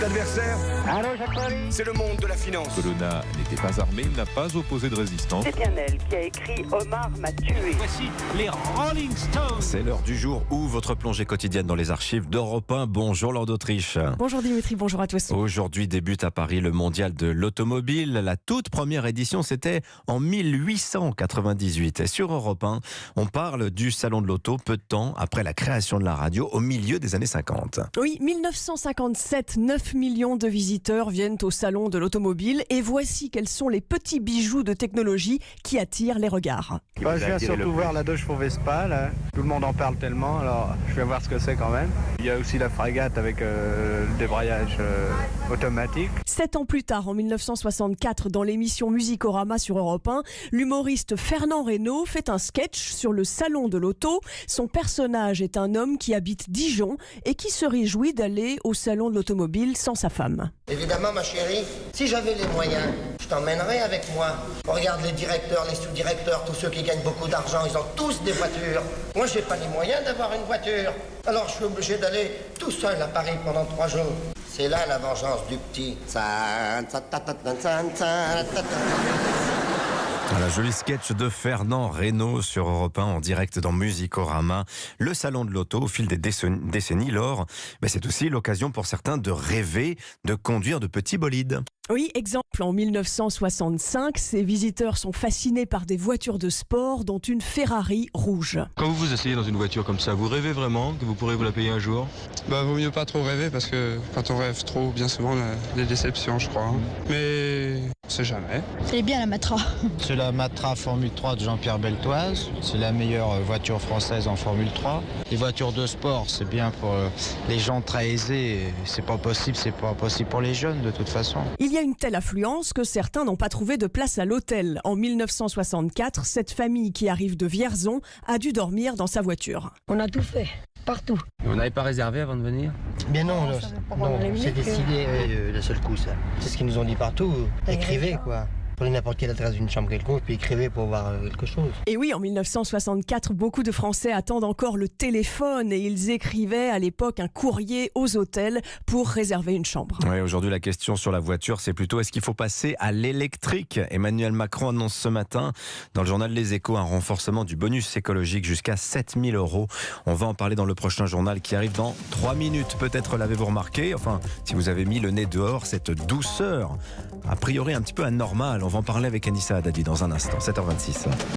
Votre adversaire, c'est le monde de la finance. Colonna n'était pas armé, il n'a pas opposé de résistance. C'est bien elle qui a écrit « Omar m'a tué ». Voici les Rolling Stones. C'est l'heure du jour où votre plongée quotidienne dans les archives d'Europe 1. Bonjour Laure d'Autriche. Bonjour Dimitri, bonjour à tous. Aujourd'hui débute à Paris le mondial de l'automobile. La toute première édition, c'était en 1898. Et sur Europe 1, on parle du salon de l'auto peu de temps après la création de la radio au milieu des années 50. Oui, 1957, 9 millions de visiteurs viennent au salon de l'automobile et voici quels sont les petits bijoux de technologie qui attirent les regards. Je viens surtout voir la 2 chevaux Vespa, là. Tout le monde en parle tellement, alors je vais voir ce que c'est quand même. Il y a aussi la frégate avec le débrayage automatique. 7 ans plus tard, en 1964, dans l'émission Musicorama sur Europe 1, l'humoriste Fernand Reynaud fait un sketch sur le salon de l'auto. Son personnage est un homme qui habite Dijon et qui se réjouit d'aller au salon de l'automobile sans sa femme. Évidemment, ma chérie, si j'avais les moyens, je t'emmènerais avec moi. Regarde les directeurs, les sous-directeurs, tous ceux qui gagnent beaucoup d'argent, ils ont tous des voitures. Moi, j'ai pas les moyens d'avoir une voiture. Alors, je suis obligé d'aller tout seul à Paris pendant 3 jours. C'est là la vengeance du petit. Voilà, joli sketch de Fernand Reynaud sur Europe 1 en direct dans Musicorama. Le salon de l'auto, au fil des décennies, Laure, c'est aussi l'occasion pour certains de rêver de conduire de petits bolides. Oui, exemple, en 1965, ces visiteurs sont fascinés par des voitures de sport, dont une Ferrari rouge. Quand vous vous asseyez dans une voiture comme ça, vous rêvez vraiment que vous pourrez vous la payer un jour? Vaut mieux pas trop rêver parce que quand on rêve trop, bien souvent, les déceptions, je crois. Mais on sait jamais. C'est bien la Matra. C'est la Matra Formule 3 de Jean-Pierre Beltoise. C'est la meilleure voiture française en Formule 3. Les voitures de sport, c'est bien pour les gens très aisés. C'est pas possible pour les jeunes de toute façon. Il y a une telle affluence que certains n'ont pas trouvé de place à l'hôtel. En 1964, cette famille qui arrive de Vierzon a dû dormir dans sa voiture. On a tout fait, partout. On n'avait pas réservé avant de venir? Bien non, c'est décidé le seul coup, ça. C'est ce qu'ils nous ont dit partout. Écrivez, quoi. Prenez n'importe quelle adresse d'une chambre quelconque, puis écrivez pour voir quelque chose. Et oui, en 1964, beaucoup de Français attendent encore le téléphone et ils écrivaient à l'époque un courrier aux hôtels pour réserver une chambre. Oui, aujourd'hui, la question sur la voiture, c'est plutôt est-ce qu'il faut passer à l'électrique? Emmanuel Macron annonce ce matin dans le journal Les Échos un renforcement du bonus écologique jusqu'à 7 000 €. On va en parler dans le prochain journal qui arrive dans 3 minutes. Peut-être l'avez-vous remarqué, enfin, si vous avez mis le nez dehors, cette douceur, a priori un petit peu anormale. On va en parler avec Anissa Haddadi dans un instant, 7h26.